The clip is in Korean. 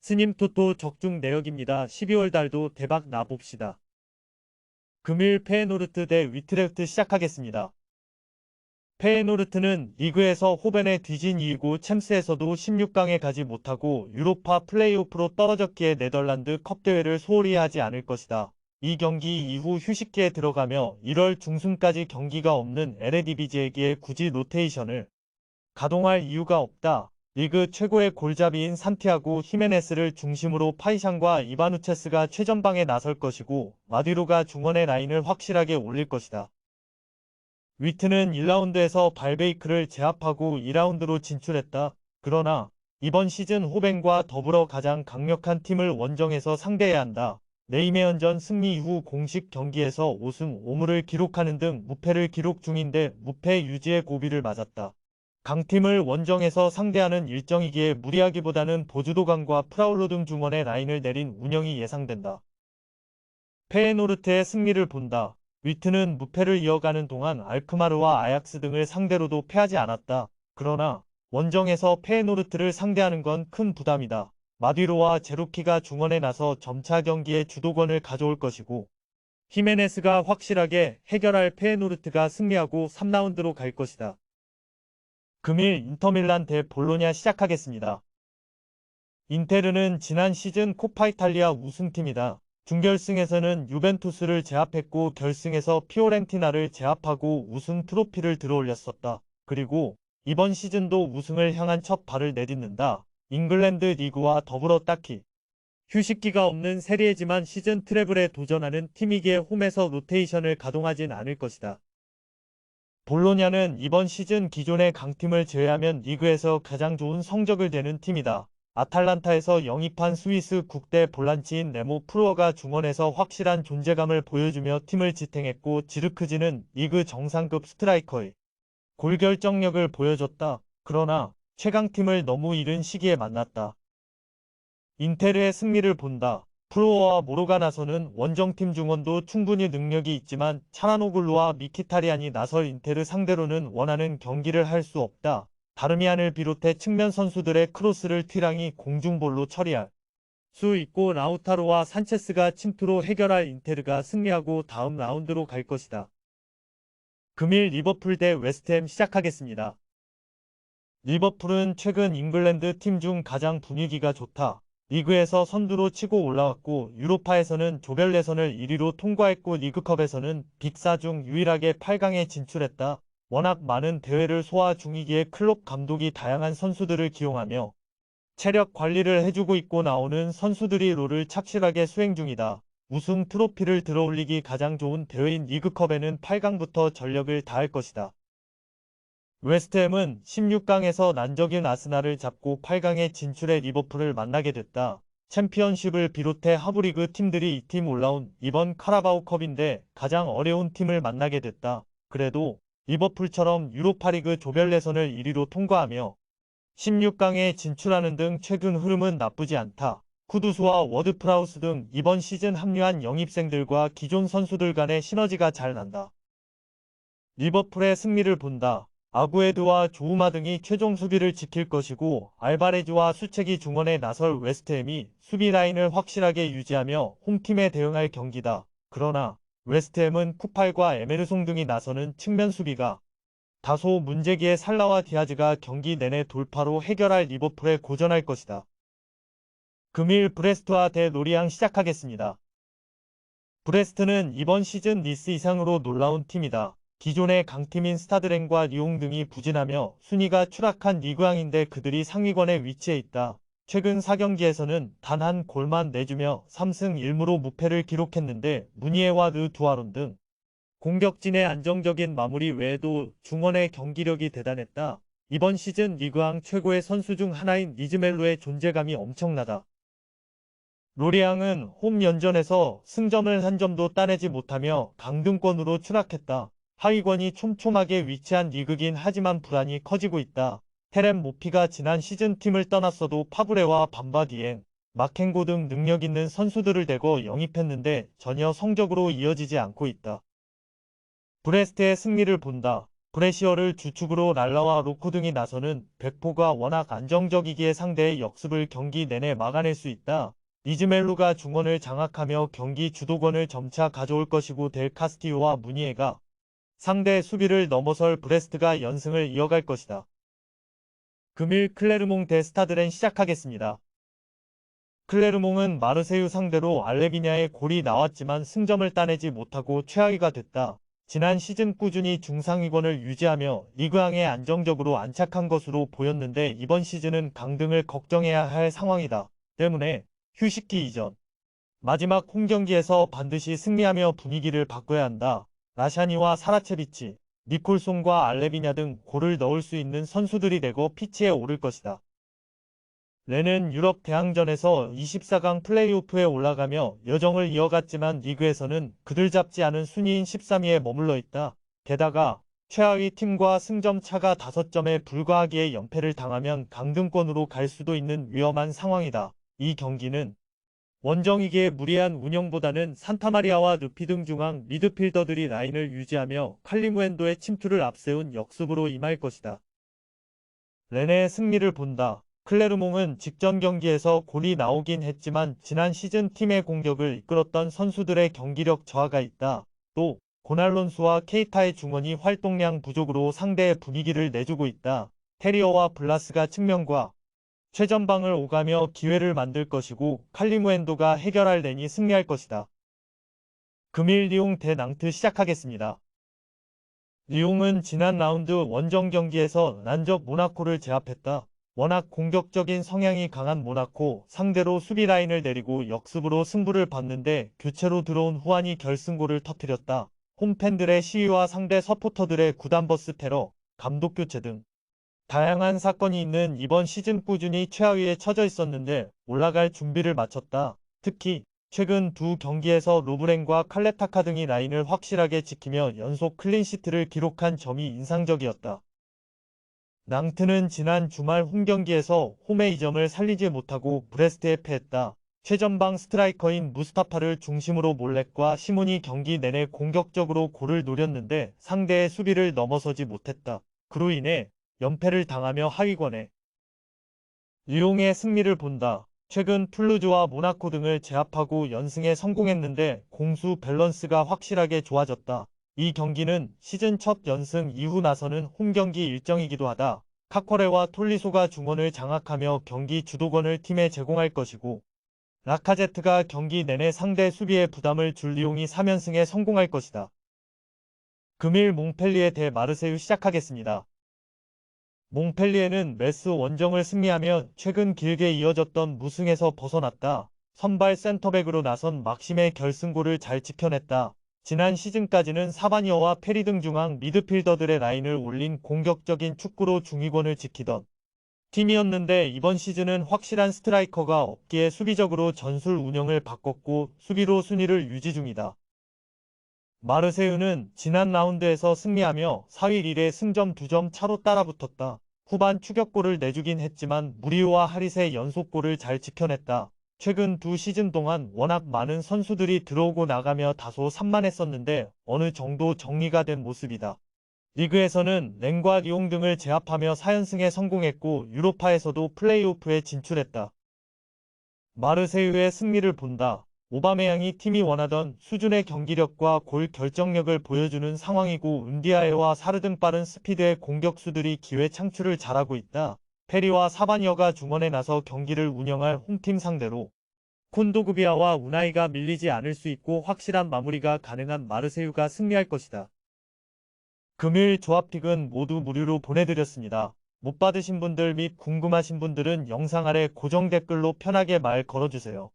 스님 토토 적중 내역입니다. 12월 달도 대박 나봅시다. 금일 페에노르트 대 위트렉트 시작하겠습니다. 페에노르트는 리그에서 호벤에 뒤진 이유고 챔스에서도 16강에 가지 못하고 유로파 플레이오프로 떨어졌기에 네덜란드 컵 대회를 소홀히 하지 않을 것이다. 이 경기 이후 휴식기에 들어가며 1월 중순까지 경기가 없는 에레디비지에게 굳이 로테이션을 가동할 이유가 없다. 리그 최고의 골잡이인 산티아고 히메네스를 중심으로 파이샹과 이바누체스가 최전방에 나설 것이고 마디로가 중원의 라인을 확실하게 올릴 것이다. 위트는 1라운드에서 발베이크를 제압하고 2라운드로 진출했다. 그러나 이번 시즌 호벤과 더불어 가장 강력한 팀을 원정에서 상대해야 한다. 네이메언전 승리 이후 공식 경기에서 5승 5무를 기록하는 등 무패를 기록 중인데 무패 유지의 고비를 맞았다. 강팀을 원정에서 상대하는 일정이기에 무리하기보다는 보주도강과 프라울로 등 중원의 라인을 내린 운영이 예상된다. 페에노르트의 승리를 본다. 위트는 무패를 이어가는 동안 알크마르와 아약스 등을 상대로도 패하지 않았다. 그러나 원정에서 페에노르트를 상대하는 건 큰 부담이다. 마디로와 제루키가 중원에 나서 점차 경기의 주도권을 가져올 것이고 히메네스가 확실하게 해결할 페에노르트가 승리하고 3라운드로 갈 것이다. 금일 인터밀란 대 볼로냐 시작하겠습니다. 인테르는 지난 시즌 코파 이탈리아 우승팀이다. 준결승에서는 유벤투스를 제압했고 결승에서 피오렌티나를 제압하고 우승 트로피를 들어올렸었다. 그리고 이번 시즌도 우승을 향한 첫 발을 내딛는다. 잉글랜드 리그와 더불어 딱히 휴식기가 없는 세리에지만 시즌 트래블에 도전하는 팀이기에 홈에서 로테이션을 가동하진 않을 것이다. 볼로냐는 이번 시즌 기존의 강팀을 제외하면 리그에서 가장 좋은 성적을 내는 팀이다. 아탈란타에서 영입한 스위스 국대 볼란치인 네모 프루어가 중원에서 확실한 존재감을 보여주며 팀을 지탱했고 지르크지는 리그 정상급 스트라이커의 골결정력을 보여줬다. 그러나 최강팀을 너무 이른 시기에 만났다. 인테르의 승리를 본다. 프로어와 모로가 나서는 원정팀 중원도 충분히 능력이 있지만 차라노글루와 미키타리안이 나설 인테르 상대로는 원하는 경기를 할 수 없다. 다르미안을 비롯해 측면 선수들의 크로스를 튀랑이 공중볼로 처리할 수 있고 라우타로와 산체스가 침투로 해결할 인테르가 승리하고 다음 라운드로 갈 것이다. 금일 리버풀 대 웨스트햄 시작하겠습니다. 리버풀은 최근 잉글랜드 팀 중 가장 분위기가 좋다. 리그에서 선두로 치고 올라왔고 유로파에서는 조별 예선을 1위로 통과했고 리그컵에서는 빅4 중 유일하게 8강에 진출했다. 워낙 많은 대회를 소화 중이기에 클롭 감독이 다양한 선수들을 기용하며 체력 관리를 해주고 있고 나오는 선수들이 롤을 착실하게 수행 중이다. 우승 트로피를 들어올리기 가장 좋은 대회인 리그컵에는 8강부터 전력을 다할 것이다. 웨스트햄은 16강에서 난적인 아스날을 잡고 8강에 진출해 리버풀을 만나게 됐다. 챔피언십을 비롯해 하부리그 팀들이 이 팀 올라온 이번 카라바오컵인데 가장 어려운 팀을 만나게 됐다. 그래도 리버풀처럼 유로파리그 조별 예선을 1위로 통과하며 16강에 진출하는 등 최근 흐름은 나쁘지 않다. 쿠두스와 워드프라우스 등 이번 시즌 합류한 영입생들과 기존 선수들 간의 시너지가 잘 난다. 리버풀의 승리를 본다. 아구에드와 조우마 등이 최종 수비를 지킬 것이고 알바레즈와 수책이 중원에 나설 웨스트햄이 수비 라인을 확실하게 유지하며 홈팀에 대응할 경기다. 그러나 웨스트햄은 쿠팔과 에메르송 등이 나서는 측면 수비가 다소 문제기에 살라와 디아즈가 경기 내내 돌파로 해결할 리버풀에 고전할 것이다. 금일 브레스트와 대 노리앙 시작하겠습니다. 브레스트는 이번 시즌 니스 이상으로 놀라운 팀이다. 기존의 강팀인 스타드랭과 리옹 등이 부진하며 순위가 추락한 리그왕인데 그들이 상위권에 위치해 있다. 최근 4경기에서는 단 한 골만 내주며 3승 1무로 무패를 기록했는데 무니에와 르 두아론 등 공격진의 안정적인 마무리 외에도 중원의 경기력이 대단했다. 이번 시즌 리그왕 최고의 선수 중 하나인 리즈멜로의 존재감이 엄청나다. 로리앙은 홈 연전에서 승점을 한 점도 따내지 못하며 강등권으로 추락했다. 하위권이 촘촘하게 위치한 리그긴 하지만 불안이 커지고 있다. 테렘 모피가 지난 시즌 팀을 떠났어도 파브레와 밤바디엔, 마켄고 등 능력 있는 선수들을 대거 영입했는데 전혀 성적으로 이어지지 않고 있다. 브레스트의 승리를 본다. 브레시어를 주축으로 랄라와 로코 등이 나서는 백포가 워낙 안정적이기에 상대의 역습을 경기 내내 막아낼 수 있다. 이즈멜루가 중원을 장악하며 경기 주도권을 점차 가져올 것이고 델 카스티오와 무니에가 상대 수비를 넘어설 브레스트가 연승을 이어갈 것이다. 금일 클레르몽 대 스타드렌 시작하겠습니다. 클레르몽은 마르세유 상대로 알레비냐의 골이 나왔지만 승점을 따내지 못하고 최하위가 됐다. 지난 시즌 꾸준히 중상위권을 유지하며 리그왕에 안정적으로 안착한 것으로 보였는데 이번 시즌은 강등을 걱정해야 할 상황이다. 때문에 휴식기 이전 마지막 홈경기에서 반드시 승리하며 분위기를 바꿔야 한다. 라샤니와 사라체비치, 니콜송과 알레비냐 등 골을 넣을 수 있는 선수들이 되고 피치에 오를 것이다. 레는 유럽 대항전에서 24강 플레이오프에 올라가며 여정을 이어갔지만 리그에서는 그들 잡지 않은 순위인 13위에 머물러 있다. 게다가 최하위 팀과 승점 차가 5점에 불과하기에 연패를 당하면 강등권으로 갈 수도 있는 위험한 상황이다. 이 경기는 원정이기에 무리한 운영보다는 산타마리아와 르피 등 중앙 미드필더들이 라인을 유지하며 칼리무엔도의 침투를 앞세운 역습으로 임할 것이다. 렌의 승리를 본다. 클레르몽은 직전 경기에서 골이 나오긴 했지만 지난 시즌 팀의 공격을 이끌었던 선수들의 경기력 저하가 있다. 또 고날론수와 케이타의 중원이 활동량 부족으로 상대의 분위기를 내주고 있다. 테리어와 블라스가 측면과 최전방을 오가며 기회를 만들 것이고 칼리무엔도가 해결할 렌이 승리할 것이다. 금일 리옹 대 낭트 시작하겠습니다. 리옹은 지난 라운드 원정 경기에서 난적 모나코를 제압했다. 워낙 공격적인 성향이 강한 모나코 상대로 수비 라인을 내리고 역습으로 승부를 봤는데 교체로 들어온 후안이 결승골을 터뜨렸다. 홈팬들의 시위와 상대 서포터들의 구단버스 테러, 감독 교체 등 다양한 사건이 있는 이번 시즌 꾸준히 최하위에 처져 있었는데 올라갈 준비를 마쳤다. 특히 최근 두 경기에서 로브렌과 칼레타카 등이 라인을 확실하게 지키며 연속 클린시트를 기록한 점이 인상적이었다. 낭트는 지난 주말 홈경기에서 홈의 이점을 살리지 못하고 브레스트에 패했다. 최전방 스트라이커인 무스타파를 중심으로 몰렉과 시몬이 경기 내내 공격적으로 골을 노렸는데 상대의 수비를 넘어서지 못했다. 그로 인해 연패를 당하며 하위권에 리옹의 승리를 본다. 최근 툴루즈와 모나코 등을 제압하고 연승에 성공했는데 공수 밸런스가 확실하게 좋아졌다. 이 경기는 시즌 첫 연승 이후 나서는 홈경기 일정이기도 하다. 카코레와 톨리소가 중원을 장악하며 경기 주도권을 팀에 제공할 것이고 라카제트가 경기 내내 상대 수비에 부담을 줄 리옹이 3연승에 성공할 것이다. 금일 몽펠리에 대 마르세유 시작하겠습니다. 몽펠리에는 메스 원정을 승리하며 최근 길게 이어졌던 무승에서 벗어났다. 선발 센터백으로 나선 막심의 결승골을 잘 지켜냈다. 지난 시즌까지는 사바니어와 페리 등 중앙 미드필더들의 라인을 올린 공격적인 축구로 중위권을 지키던 팀이었는데 이번 시즌은 확실한 스트라이커가 없기에 수비적으로 전술 운영을 바꿨고 수비로 순위를 유지 중이다. 마르세유는 지난 라운드에서 승리하며 4위 릴에 승점 2점 차로 따라붙었다. 후반 추격골을 내주긴 했지만 무리오와 하릿의 연속골을 잘 지켜냈다. 최근 두 시즌 동안 워낙 많은 선수들이 들어오고 나가며 다소 산만했었는데 어느 정도 정리가 된 모습이다. 리그에서는 렌과 리옹 등을 제압하며 4연승에 성공했고 유로파에서도 플레이오프에 진출했다. 마르세유의 승리를 본다. 오바메양이 팀이 원하던 수준의 경기력과 골 결정력을 보여주는 상황이고 은디아에와 사르 등 빠른 스피드의 공격수들이 기회 창출을 잘하고 있다. 페리와 사바니어가 중원에 나서 경기를 운영할 홈팀 상대로 콘도그비아와 우나이가 밀리지 않을 수 있고 확실한 마무리가 가능한 마르세유가 승리할 것이다. 금일 조합픽은 모두 무료로 보내드렸습니다. 못 받으신 분들 및 궁금하신 분들은 영상 아래 고정 댓글로 편하게 말 걸어주세요.